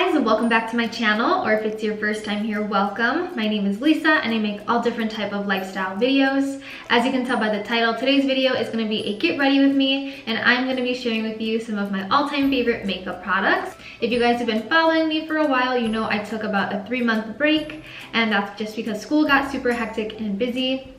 guys, and welcome back to my channel, or if it's your first time here, welcome. My name is Lisa and I make all different type of lifestyle videos. As you can tell by the title, today's video is going to be a get ready with me, and I'm going to be sharing with you some of my all-time favorite makeup products. If you guys have been following me for a while, you know I took about a 3-month break, and that's just because school got super hectic and busy.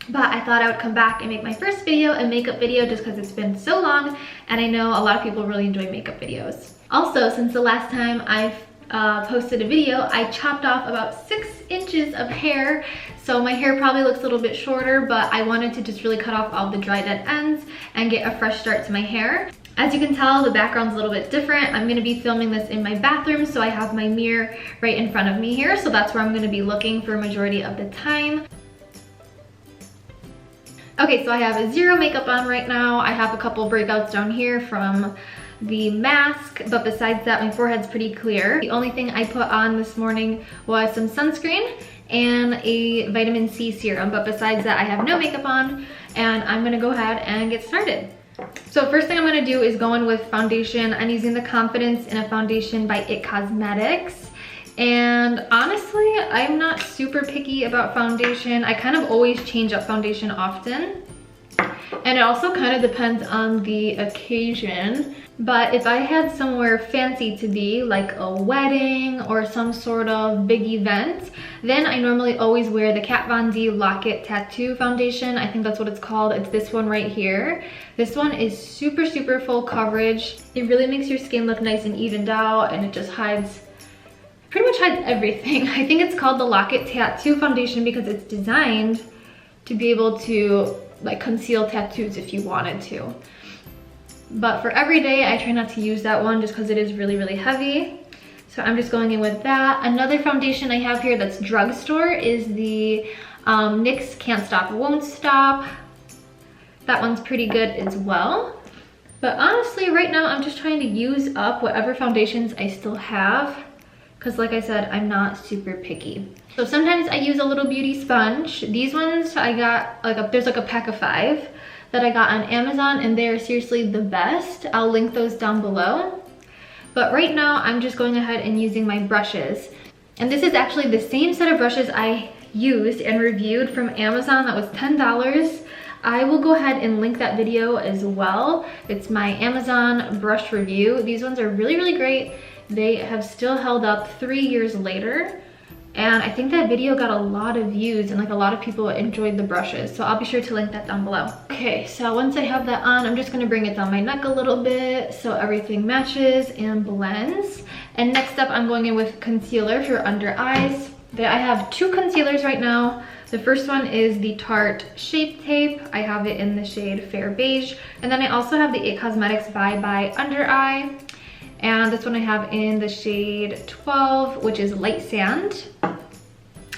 But I thought I would come back and make my first video, a makeup video, just because it's been so long and I know a lot of people really enjoy makeup videos. Also, since the last time I've posted a video, I chopped off about 6 inches of hair. So my hair probably looks a little bit shorter, but I wanted to just really cut off all the dry dead ends and get a fresh start to my hair. As you can tell, the background's a little bit different. I'm gonna be filming this in my bathroom, so I have my mirror right in front of me here. So that's where I'm gonna be looking for a majority of the time. Okay, so I have zero makeup on right now. I have a couple breakouts down here from the mask, but besides that, my forehead's pretty clear. The only thing I put on this morning was some sunscreen and a vitamin C serum, but besides that, I have no makeup on, and I'm gonna go ahead and get started. So first thing I'm gonna do is go in with foundation. I'm using the Confidence in a Foundation by IT Cosmetics. And honestly, I'm not super picky about foundation. I kind of always change up foundation often. And it also kind of depends on the occasion. But if I had somewhere fancy to be, like a wedding or some sort of big event, then I normally always wear the Kat Von D Lock-It Tattoo Foundation. I think that's what it's called. It's this one right here. This one is super, super full coverage. It really makes your skin look nice and evened out, and it just pretty much hides everything. I think it's called the Lock-It Tattoo Foundation because it's designed to be able to like conceal tattoos if you wanted to. But for every day, I try not to use that one just because it is really, really heavy. So I'm just going in with that. Another foundation I have here that's drugstore is the NYX Can't Stop Won't Stop. That one's pretty good as well. But honestly, right now, I'm just trying to use up whatever foundations I still have, because like I said, I'm not super picky. So sometimes I use a little beauty sponge. These ones I got, there's like a pack of 5 that I got on Amazon, and they're seriously the best. I'll link those down below. But right now I'm just going ahead and using my brushes. And this is actually the same set of brushes I used and reviewed from Amazon that was $10. I will go ahead and link that video as well. It's my Amazon brush review. These ones are really, really great. They have still held up 3 years later, and I think that video got a lot of views and like a lot of people enjoyed the brushes, so I'll be sure to link that down below. Okay, so once I have that on, I'm just gonna bring it down my neck a little bit so everything matches and blends. And next up, I'm going in with concealer for under eyes. I have 2 concealers right now. The first one is the Tarte Shape Tape. I have it in the shade Fair Beige, and then I also have the IT Cosmetics Bye Bye Under Eye. And this one I have in the shade 12, which is Light Sand.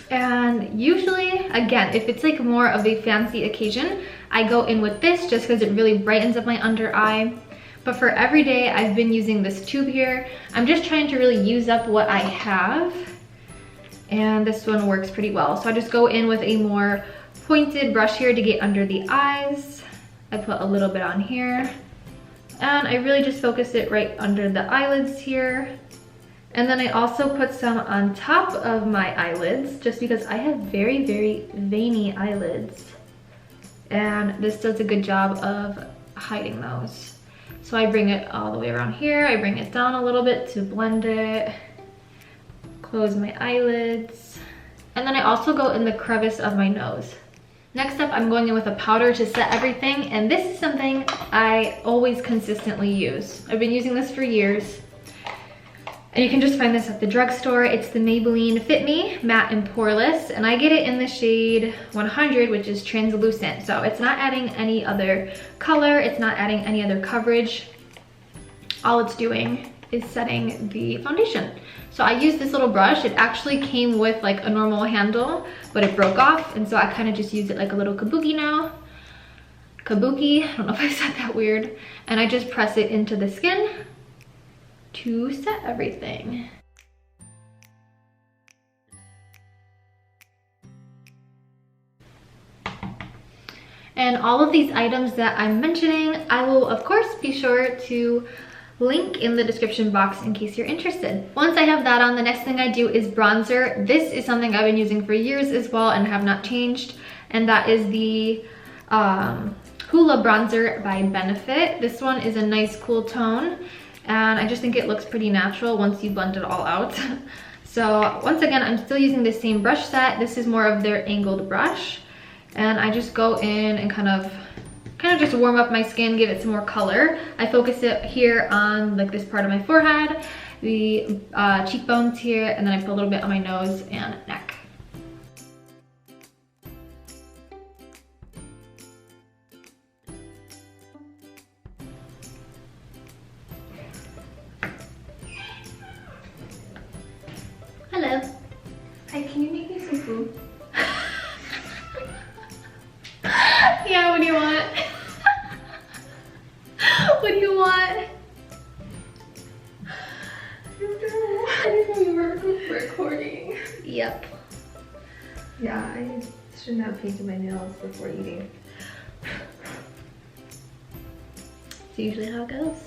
And usually, again, if it's like more of a fancy occasion, I go in with this just because it really brightens up my under eye. But for every day, I've been using this tube here. I'm just trying to really use up what I have. And this one works pretty well. So I just go in with a more pointed brush here to get under the eyes. I put a little bit on here. And I really just focus it right under the eyelids here. And then I also put some on top of my eyelids just because I have very, very veiny eyelids. And this does a good job of hiding those. So I bring it all the way around here. I bring it down a little bit to blend it. Close my eyelids. And then I also go in the crevice of my nose. Next up, I'm going in with a powder to set everything, and this is something I always consistently use. I've been using this for years, and you can just find this at the drugstore. It's the Maybelline Fit Me Matte and Poreless, and I get it in the shade 100, which is translucent. So it's not adding any other color, it's not adding any other coverage. All it's doing is setting the foundation. So I use this little brush. It actually came with like a normal handle, but it broke off, and so I kind of just use it like a little kabuki now. Kabuki, I don't know if I said that weird. And I just press it into the skin to set everything. And all of these items that I'm mentioning, I will of course be sure to link in the description box in case you're interested. Once I have that on, the next thing I do is bronzer. This is something I've been using for years as well and have not changed, and that is the Hoola bronzer by Benefit. This one is a nice cool tone, and I just think it looks pretty natural once you blend it all out. So once again, I'm still using the same brush set. This is more of their angled brush, and I just go in and kind of just warm up my skin, give it some more color. I focus it here on like this part of my forehead, the cheekbones here, and then I put a little bit on my nose and neck. Hello. Hi, can you make me some food? Yeah, what do you want? What do you want? I didn't know you were recording. Yep. Yeah, I shouldn't have painted my nails before eating. It's usually how it goes.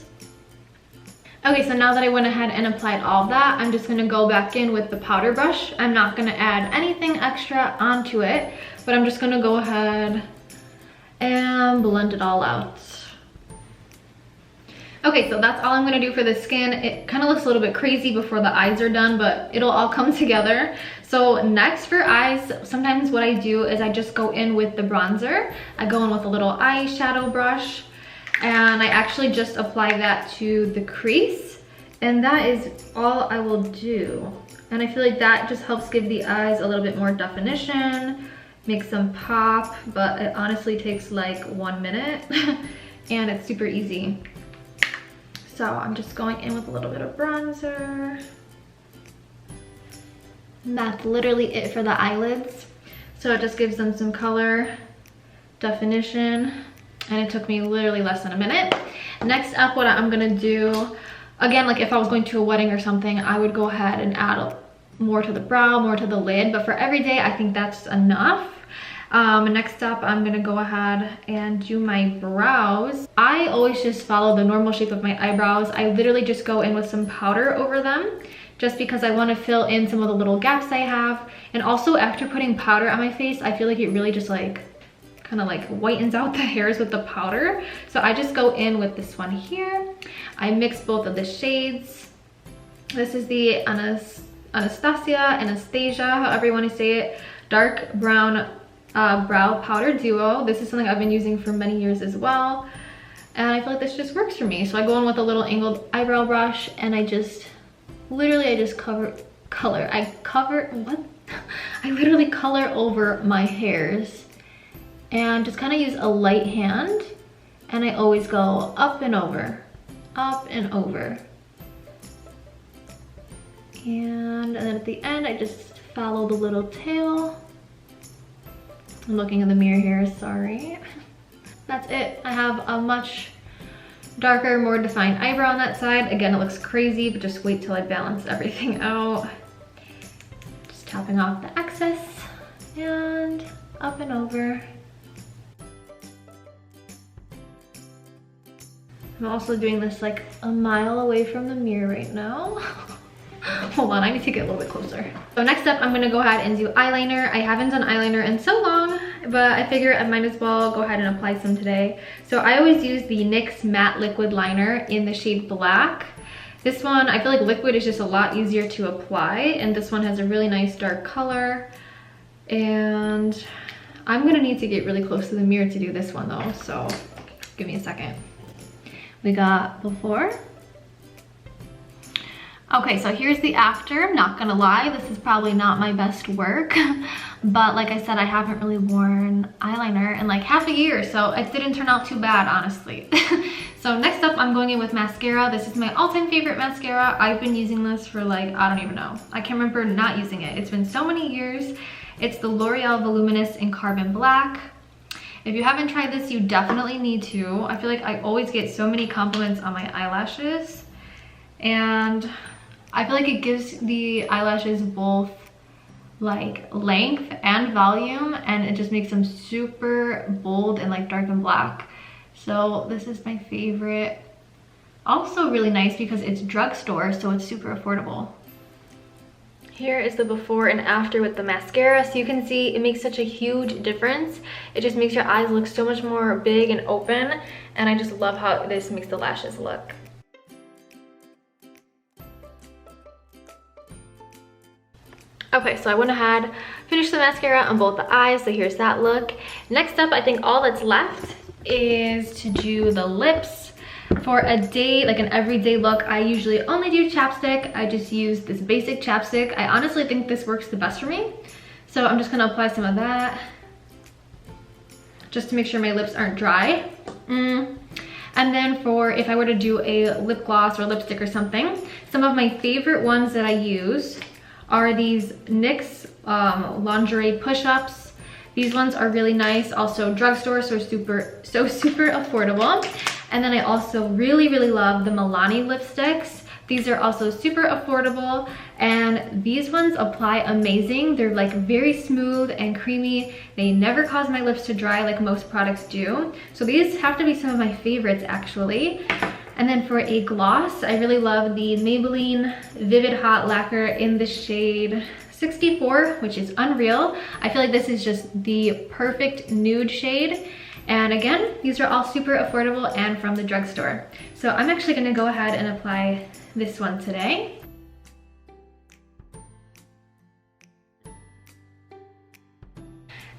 Okay, so now that I went ahead and applied all of that, I'm just gonna go back in with the powder brush. I'm not gonna add anything extra onto it, but I'm just gonna go ahead and blend it all out. Okay, so that's all I'm gonna do for the skin. It kind of looks a little bit crazy before the eyes are done, but it'll all come together. So next for eyes, sometimes what I do is I just go in with the bronzer. I go in with a little eyeshadow brush, and I actually just apply that to the crease, and that is all I will do. And I feel like that just helps give the eyes a little bit more definition, makes them pop, but it honestly takes like 1 minute and it's super easy. So I'm just going in with a little bit of bronzer. And that's literally it for the eyelids. So it just gives them some color, definition, and it took me literally less than a minute. Next up, what I'm gonna do, again, like if I was going to a wedding or something, I would go ahead and add more to the brow, more to the lid, but for every day, I think that's enough. Next up, I'm gonna go ahead and do my brows. I always just follow the normal shape of my eyebrows. I literally just go in with some powder over them, just because I wanna fill in some of the little gaps I have. And also after putting powder on my face, I feel like it really just like, kind of like whitens out the hairs with the powder. So I just go in with this one here. I mix both of the shades. This is the Anastasia, however you want to say it, dark brown brow powder duo. This is something I've been using for many years as well, and I feel like this just works for me. So I go in with a little angled eyebrow brush, and I just literally I literally color over my hairs, and just kind of use a light hand, and I always go up and over, up and over. And then at the end, I just follow the little tail. I'm looking in the mirror here, sorry. That's it. I have a much darker, more defined eyebrow on that side. Again, it looks crazy, but just wait till I balance everything out. Just topping off the excess and up and over. I'm also doing this like a mile away from the mirror right now. Hold on, I need to get a little bit closer. So next up, I'm gonna go ahead and do eyeliner. I haven't done eyeliner in so long, but I figure I might as well go ahead and apply some today. So I always use the NYX Matte Liquid Liner in the shade Black. This one, I feel like liquid is just a lot easier to apply, and this one has a really nice dark color. And I'm gonna need to get really close to the mirror to do this one though, so give me a second. We got before. Okay, so here's the after. I'm not gonna lie, this is probably not my best work, but like I said, I haven't really worn eyeliner in like half a year, so it didn't turn out too bad, honestly. So next up, I'm going in with mascara. This is my all-time favorite mascara. I've been using this for like, I don't even know. I can't remember not using it. It's been so many years. It's the L'Oreal Voluminous in Carbon Black. If you haven't tried this, you definitely need to. I feel like I always get so many compliments on my eyelashes, and I feel like it gives the eyelashes both like length and volume, and it just makes them super bold and like dark and black. So this is my favorite Also really nice because it's drugstore, so it's super affordable. Here is the before and after with the mascara. So you can see it makes such a huge difference. It just makes your eyes look so much more big and open. And I just love how this makes the lashes look. Okay, so I went ahead, finished the mascara on both the eyes, so here's that look. Next up, I think all that's left is to do the lips. For a day, like an everyday look, I usually only do chapstick. I just use this basic chapstick. I honestly think this works the best for me. So I'm just gonna apply some of that just to make sure my lips aren't dry. And then for if I were to do a lip gloss or lipstick or something, some of my favorite ones that I use are these NYX lingerie push-ups. These ones are really nice, also drugstore, so super affordable. And then I also really love the Milani lipsticks. These are also super affordable, and these ones apply amazing. They're like very smooth and creamy. They never cause my lips to dry like most products do. So these have to be some of my favorites actually. And then for a gloss, I really love the Maybelline Vivid Hot Lacquer in the shade 64, which is Unreal. I feel like this is just the perfect nude shade. And again, these are all super affordable and from the drugstore. So I'm actually gonna go ahead and apply this one today.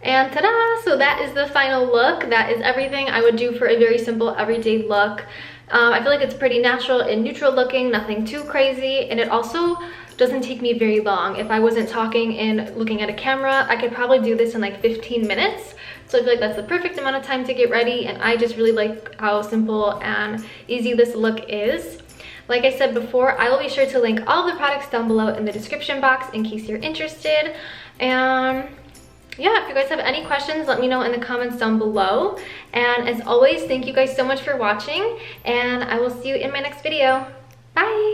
And ta-da! So that is the final look. That is everything I would do for a very simple everyday look. I feel like it's pretty natural and neutral looking, nothing too crazy, and it also doesn't take me very long. If I wasn't talking and looking at a camera, I could probably do this in like 15 minutes. So I feel like that's the perfect amount of time to get ready, and I just really like how simple and easy this look is. Like I said before, I will be sure to link all the products down below in the description box in case you're interested. And yeah, if you guys have any questions, let me know in the comments down below. And as always, thank you guys so much for watching, and I will see you in my next video. Bye!